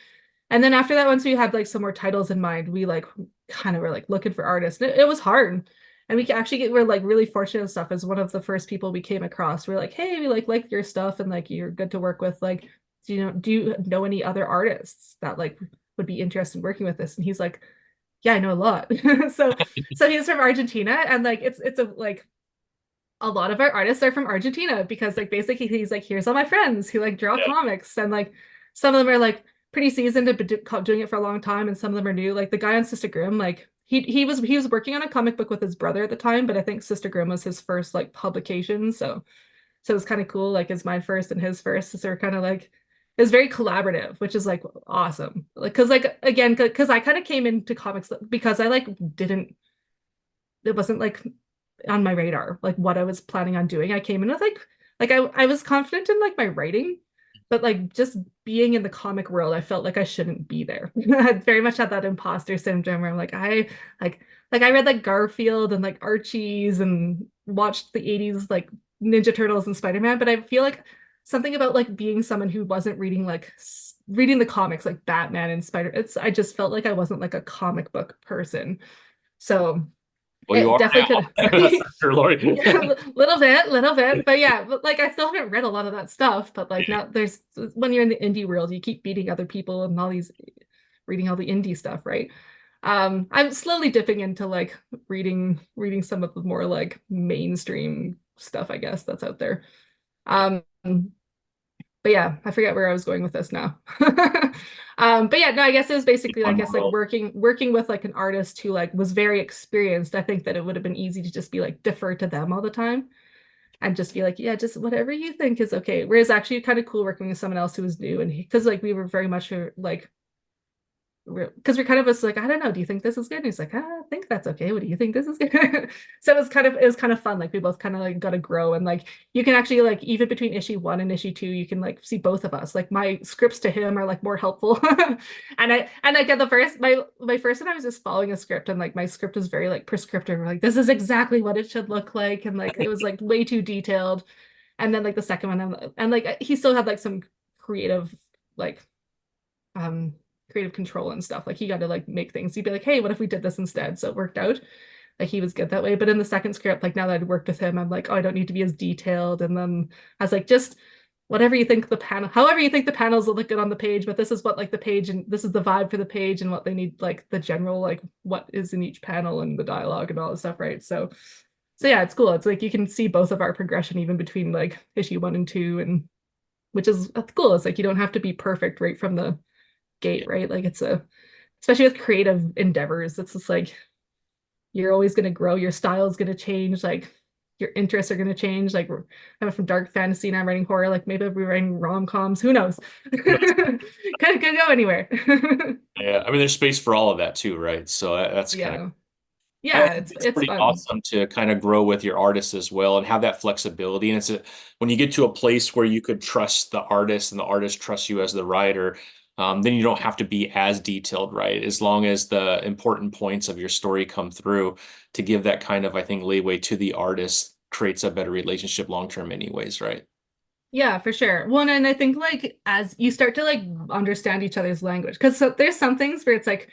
And then after that, once we had like some more titles in mind, we like kind of were like looking for artists. And it was hard. And we actually we're like really fortunate and stuff as one of the first people we came across. We're like, hey, we like your stuff and like you're good to work with. Like, do you know any other artists that like would be interested in working with this? And he's like, yeah, I know a lot. So he's from Argentina and like it's a like a lot of our artists are from Argentina because like basically he's like, here's all my friends who like draw Yeah. comics and like some of them are like pretty seasoned and been doing it for a long time and some of them are new. Like the guy on Sister Grimm, like he was working on a comic book with his brother at the time, but I think Sister Grimm was his first like publication. So it was kind of cool, like it's mine first and his first. So we're kind of like it was very collaborative, which is like awesome. Like because like again, because I kind of came into comics because I like didn't it wasn't like on my radar, like what I was planning on doing. I came in with like I was confident in like my writing, but like just being in the comic world, I felt like I shouldn't be there. I very much had that imposter syndrome where I'm like, like I read like Garfield and like Archie's and watched the 80s like Ninja Turtles and Spider-Man, but I feel like something about like being someone who wasn't reading like reading the comics like Batman and Spider, it's I just felt like I wasn't like a comic book person. So Well, you it are definitely could. now. That's for sure, Lori. Yeah, little bit, little bit. But yeah, but like I still haven't read a lot of that stuff. But like now there's when you're in the indie world, you keep beating other people and all these reading all the indie stuff, right? I'm slowly dipping into like reading some of the more like mainstream stuff, I guess, that's out there. Um, but yeah, I forget where I was going with this now. But yeah, no, I guess it was basically, I Fun guess, like world. working with like an artist who like was very experienced. I think that it would have been easy to just be like defer to them all the time and just be like, yeah, just whatever you think is okay. Whereas actually kind of cool working with someone else who was new and because like we were very much like because we're kind of just like, I don't know, do you think this is good? And he's like, I think that's okay. What do you think this is good? So it was kind of fun. Like we both kind of like got to grow and like you can actually like even between issue 1 and issue 2, you can like see both of us. Like my scripts to him are like more helpful. And I get the first my first one I was just following a script and like my script was very like prescriptive. Like this is exactly what it should look like. And like it was like way too detailed. And then like the second one and like he still had like some creative like um creative control and stuff. Like he got to like make things. He'd be like, hey, what if we did this instead? So it worked out. Like he was good that way. But in the second script, like now that I'd worked with him, I'm like, oh, I don't need to be as detailed. And then I was like, just whatever you think the panel, however you think the panels will look good on the page, but this is what like the page and this is the vibe for the page and what they need, like the general, like what is in each panel and the dialogue and all this stuff, right? So yeah, it's cool. It's like you can see both of our progression even between like issue 1 and 2 and which is that's cool. It's like you don't have to be perfect right from the gate, right? Like it's a especially with creative endeavors, it's just like you're always going to grow, your style is going to change, like your interests are going to change. Like I'm from dark fantasy and I'm writing horror, like maybe I'll be writing rom-coms, who knows? Could go anywhere. Yeah, I mean, there's space for all of that too, right? So that's kind of Yeah. I Yeah, think it's it's pretty fun. awesome to kind of grow with your artists as well and have that flexibility. And when you get to a place where you could trust the artist and the artist trusts you as the writer, then you don't have to be as detailed, right? As long as the important points of your story come through to give that kind of, I think, leeway to the artist creates a better relationship long term anyways, right? Yeah, for sure. One, and I think like as you start to like understand each other's language, because so, there's some things where it's like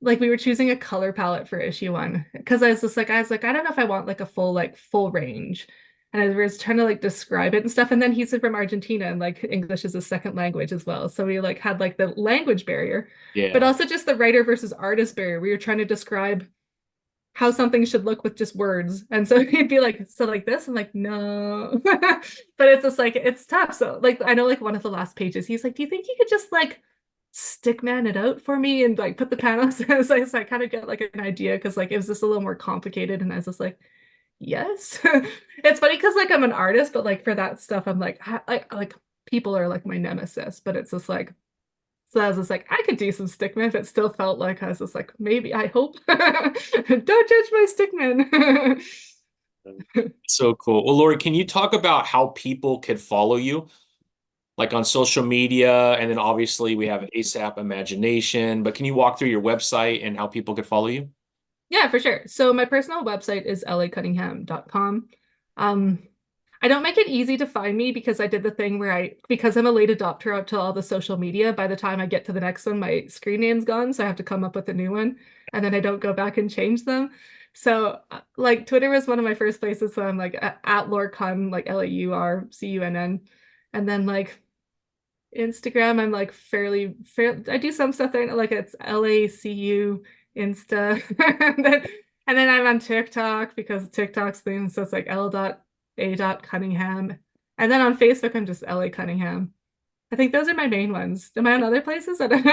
we were choosing a color palette for issue 1 because I was like I don't know if I want like a full range, and I was trying to like describe it and stuff. And then he's from Argentina and like English is a second language as well, so we like had like the language barrier, but Yeah. also just the writer versus artist barrier. We were trying to describe how something should look with just words, and so he'd be like, so like this. I'm like, no. But it's just like it's tough. So like I know like one of the last pages he's like, do you think you could just like stick man it out for me and like put the panels so I kind of get like an idea because like it was just a little more complicated and I was just like yes. It's funny because like I'm an artist but like for that stuff I'm like like people are like my nemesis but it's just like so I was just like I could do some stickman but it still felt like I was just like maybe I hope don't judge my stickman. So cool. Well, Lori, can you talk about how people could follow you? like on social media, and then obviously we have ASAP Imagination. But can you walk through your website and how people could follow you? Yeah, for sure. So my personal website is lacunningham.com. Um, I don't make it easy to find me because I did the thing where because I'm a late adopter out to all the social media, by the time I get to the next one, my screen name's gone, so I have to come up with a new one, and then I don't go back and change them. So, like, Twitter was one of my first places, so I'm like at Laurcun, like LAURCUNN, and then like Instagram, I'm like fair. I do some stuff there, like it's LACU Insta, and then I'm on TikTok because TikTok's thing, so it's like L.A. Cunningham, and then on Facebook I'm just LA Cunningham. I think those are my main ones. Am I on other places? I don't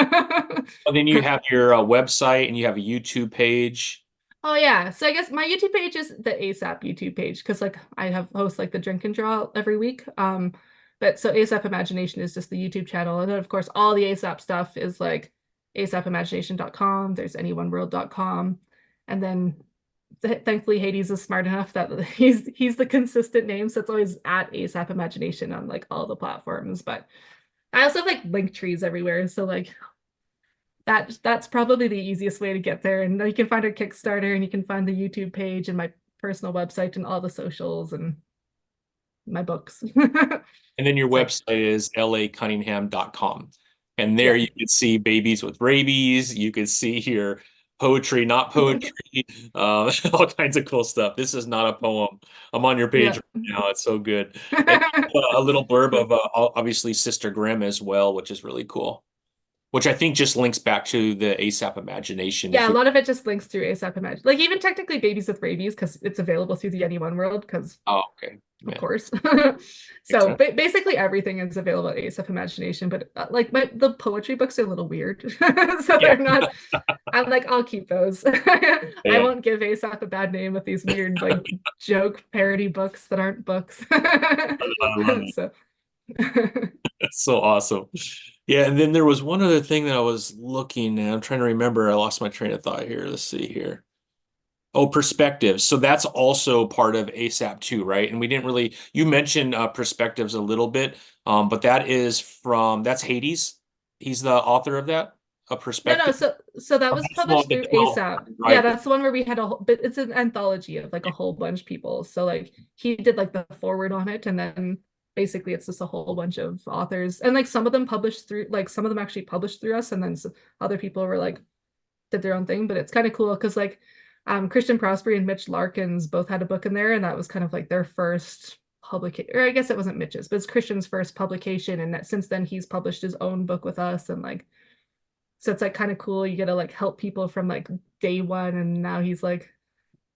And then you know. have your website and you have a YouTube page. Oh yeah. So I guess my YouTube page is the ASAP YouTube page because like I have host like the drink and draw every week. But so ASAP Imagination is just the YouTube channel. And then of course all the ASAP stuff is like asapimagination.com. There's anyoneworld.com. And then thankfully Hades is smart enough that he's the consistent name. So it's always at ASAP Imagination on like all the platforms. But I also have like link trees everywhere. So like that's probably the easiest way to get there. And you can find our Kickstarter and you can find the YouTube page and my personal website and all the socials and my books. And then your It's like, website is lacunningham.com. And there yeah. you can see babies with rabies. You can see here poetry, not poetry, all kinds of cool stuff. This is not a poem. I'm on your page Yeah. right now. It's so good. And a little blurb of obviously Sister Grimm as well, which is really cool. Which I think just links back to the ASAP imagination. If Yeah, a we, lot of it just links through ASAP Imagine. Like even technically Babies with Rabies because it's available through the Anyone World because oh, okay, of yeah, course. makes So sense. basically everything is available at ASAP Imagination, but like the poetry books are a little weird. So Yeah, they're not I'm like, I'll keep those. I yeah, won't give ASAP a bad name with these weird like joke parody books that aren't books. I love it. So That's so awesome. Yeah, and then there was one other thing that I was looking at. I'm trying to remember. I lost my train of thought here. Let's see here. Oh, perspectives. So that's also part of ASAP too, right? And we didn't really, you mentioned perspectives a little bit, but that's Hades. He's the author of that, a no, perspective. so that Oh, was that's the one published with through the 12, ASAP. Yeah, right? that's the one where we had a whole, but it's an anthology of like a whole bunch of people. So like he did like the forward on it, and then basically it's just a whole bunch of authors, and like some of them published through, like some of them actually published through us, and then other people were like did their own thing. But it's kind of cool because like Christian Prospery and Mitch Larkins both had a book in there, and that was kind of like their first publication, or I guess it wasn't Mitch's, but it's Christian's first publication, and that since then he's published his own book with us, and like so it's like kind of cool. You get to like help people from like day one, and now he's like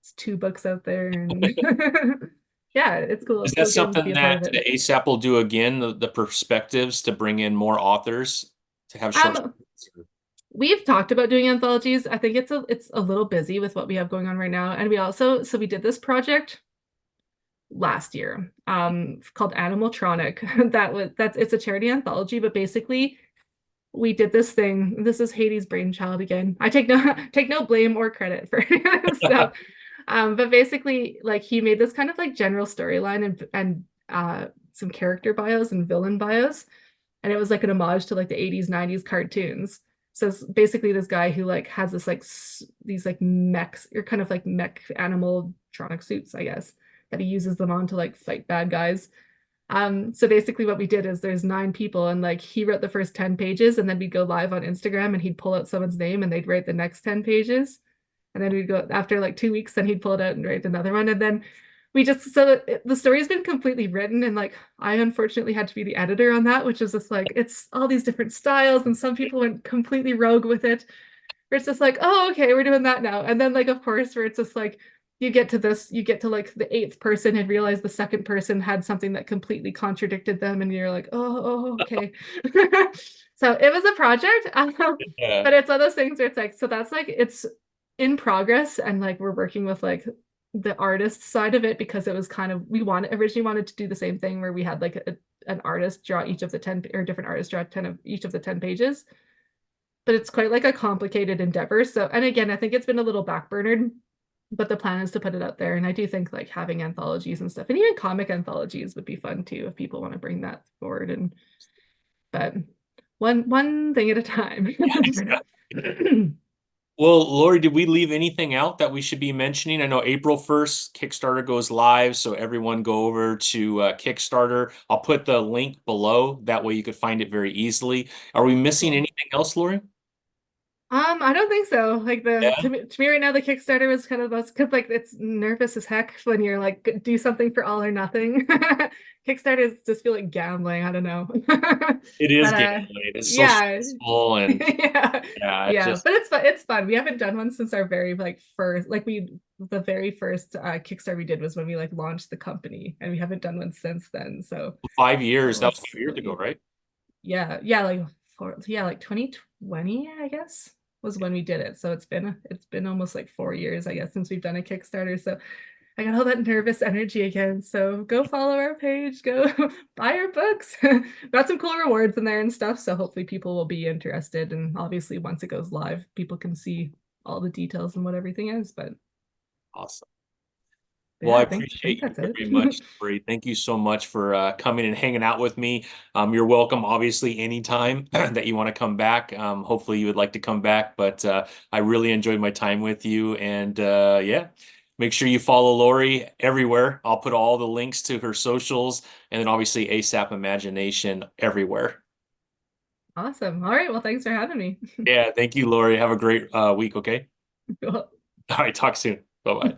it's two books out there, and yeah, it's cool. Is It's that cool getting to something be a part that of it. the ASAP will do again, the perspectives to bring in more authors to have short Um, we've talked about doing anthologies. I think it's a little busy with what we have going on right now, and we also so we did this project last year called Animaltronic. That's it's a charity anthology, but basically we did this thing. This is Hades' brainchild again. I take no blame or credit for stuff. But basically, like he made this kind of like general storyline and some character bios and villain bios, and it was like an homage to like the 80s, 90s cartoons. So it's basically this guy who like has this like these like mechs or kind of like mech animatronic suits, I guess, that he uses them on to like fight bad guys. So basically what we did is there's 9 people and like he wrote the first 10 pages and then we'd go live on Instagram and he'd pull out someone's name and they'd write the next 10 pages. And then we'd go after like 2 weeks, then he'd pull it out and write another one. And then we just so the story's been completely written and like I unfortunately had to be the editor on that, which is just like it's all these different styles and some people went completely rogue with it where it's just like, oh, okay, we're doing that now. And then like of course where it's just like you get to like the 8th person and realize the second person had something that completely contradicted them, and you're like, oh, okay. So it was a project, Yeah. but it's one of those things where it's like, so that's like it's in progress, and like we're working with like the artist side of it because it was kind of originally wanted to do the same thing where we had like an artist draw each of the 10 or different artists draw 10 of each of the 10 pages, but it's quite like a complicated endeavor. So, and again, I think it's been a little backburnered, but the plan is to put it out there. And I do think like having anthologies and stuff, and even comic anthologies would be fun too if people want to bring that forward. And but one thing at a time for now. Well, Lori, did we leave anything out that we should be mentioning? I know April 1st, Kickstarter goes live, so everyone go over to Kickstarter. I'll put the link below. That way you could find it very easily. Are we missing Cool. anything else, Lori? I don't think so. Like the Yeah, to me right now, the Kickstarter was kind of the most because like it's nervous as heck when you're like do something for all or nothing. Kickstarters just feel like gambling. I don't know. it is But gambling. It's so yeah. stressful and Yeah. yeah, it Yeah. just But it's fun. It's fun. We haven't done one since our very like first like we the very first Kickstarter we did was when we like launched the company and we haven't done one since then. So 5 years. That we're was 5 years ago, silly. right? Yeah, like like 2020, I guess, was when we did it. So it's been almost like 4 years, I guess, since we've done a Kickstarter. So I got all that nervous energy again. So go follow our page, go buy our books. Got some cool rewards in there and stuff. So hopefully people will be interested. And obviously once it goes live, people can see all the details and what everything is. But Awesome. Well, I yeah, I think appreciate you that's it. very much, Lori. Thank you so much for coming and hanging out with me. You're welcome, obviously, anytime that you want to come back. Hopefully, you would like to come back, but I really enjoyed my time with you. And yeah, make sure you follow Lori everywhere. I'll put all the links to her socials and then obviously ASAP Imagination everywhere. Awesome. All right. Well, thanks for having me. Yeah, thank you, Lori. Have a great week, okay? Cool. All right, talk soon. Bye bye.